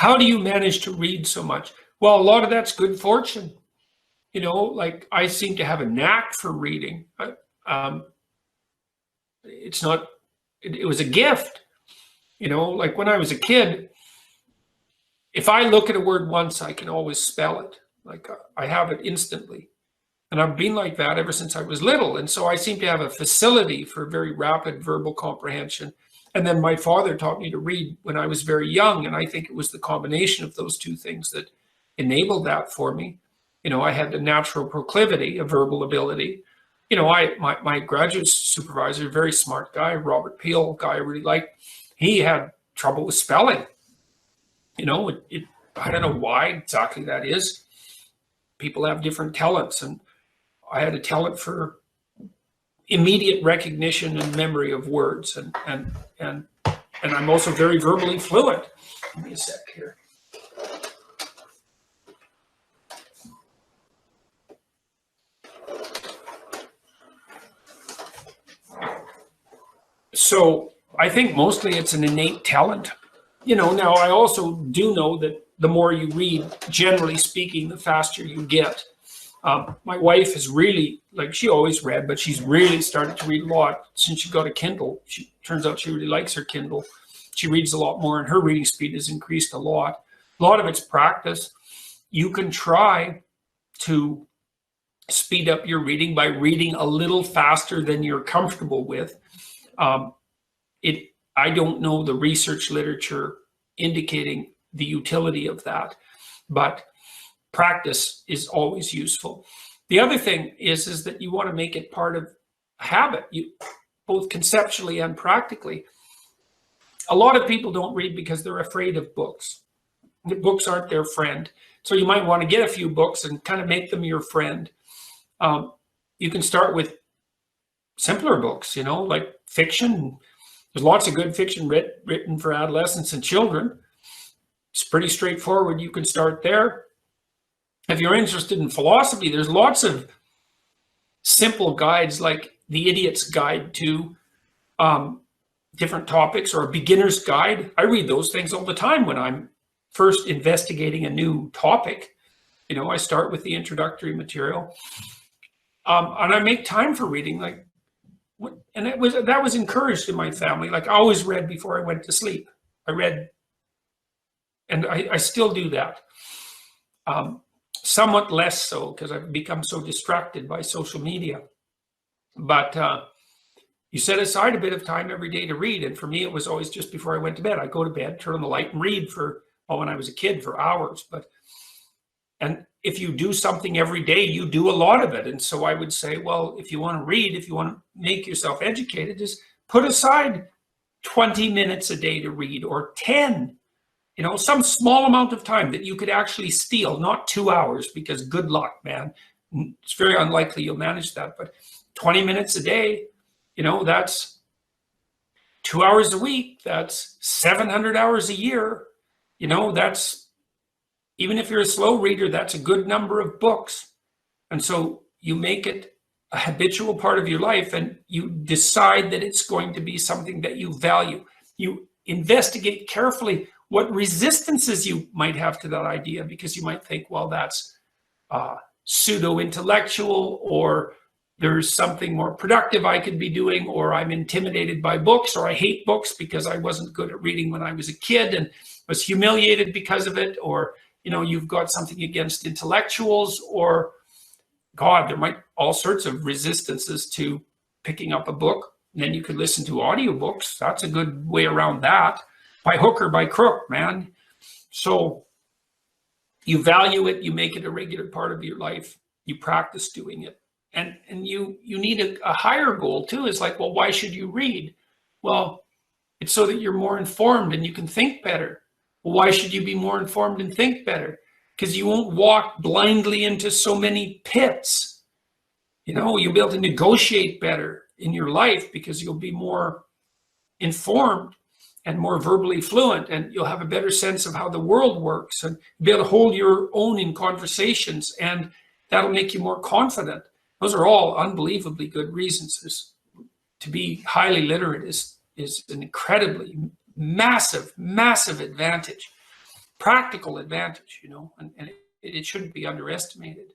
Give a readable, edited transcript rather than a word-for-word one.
how do you manage to read so much? Well, a lot of that's good fortune. You know, like I seem to have a knack for reading. It's not, it was a gift. You know, like when I was a kid, if I look at a word once, I can always spell it. Like I have it instantly. And I've been like that ever since I was little. And so I seem to have a facility for very rapid verbal comprehension. And then my father taught me to read when I was very young. And I think it was the combination of those two things that enabled that for me. You know, I had a natural proclivity, a verbal ability. You know, my graduate supervisor, very smart guy, Robert Peel, guy I really liked, he had trouble with spelling. You know, I don't know why exactly that is. People have different talents, and I had a talent for immediate recognition and memory of words, and I'm also very verbally fluent. Give me a sec here. So I think mostly it's an innate talent. You know, now I also do know that the more you read, generally speaking, the faster you get. My wife has really, like, she always read, but she's really started to read a lot since she got a Kindle. Turns out she really likes her Kindle. She reads a lot more, and her reading speed has increased a lot. A lot of it's practice. You can try to speed up your reading by reading a little faster than you're comfortable with. I don't know the research literature indicating the utility of that, but practice is always useful. The other thing is that you want to make it part of a habit, both conceptually and practically. A lot of people don't read because they're afraid of books. The books aren't their friend. So you might want to get a few books and kind of make them your friend. You can start with simpler books, you know, like fiction. There's lots of good fiction written for adolescents and children. It's pretty straightforward. You can start there. If you're interested in philosophy, there's lots of simple guides like The Idiot's Guide to different topics, or a beginner's guide. I read those things all the time when I'm first investigating a new topic. You know, I start with the introductory material. And I make time for reading, like, and that was encouraged in my family. Like, I always read before I went to sleep. I read, and I still do that. Somewhat less so because I've become so distracted by social media. But you set aside a bit of time every day to read. And for me, it was always just before I went to bed. I go to bed, turn on the light, and read when I was a kid, for hours. And if you do something every day, you do a lot of it. And so I would say, well, if you want to read, if you want to make yourself educated, just put aside 20 minutes a day to read, or 10, you know, some small amount of time that you could actually steal, not 2 hours, because good luck, man. It's very unlikely you'll manage that. But 20 minutes a day, you know, that's 2 hours a week. That's 700 hours a year. You know, that's, even if you're a slow reader, that's a good number of books. And so you make it a habitual part of your life, and you decide that it's going to be something that you value. You investigate carefully what resistances you might have to that idea, because you might think, well, that's pseudo-intellectual, or there's something more productive I could be doing, or I'm intimidated by books, or I hate books because I wasn't good at reading when I was a kid and was humiliated because of it, or, you know, you've got something against intellectuals, or God, there might all sorts of resistances to picking up a book. And then you could listen to audiobooks. That's a good way around that, by hook or by crook, man. So you value it, you make it a regular part of your life, you practice doing it. And you need a higher goal too. It's like, well, why should you read? Well, it's so that you're more informed and you can think better. Well, why should you be more informed and think better? Because you won't walk blindly into so many pits. You know, you'll be able to negotiate better in your life because you'll be more informed and more verbally fluent, and you'll have a better sense of how the world works, and be able to hold your own in conversations, and that'll make you more confident. Those are all unbelievably good reasons. To be highly literate is an incredibly massive advantage. practical advantage, and it shouldn't be underestimated.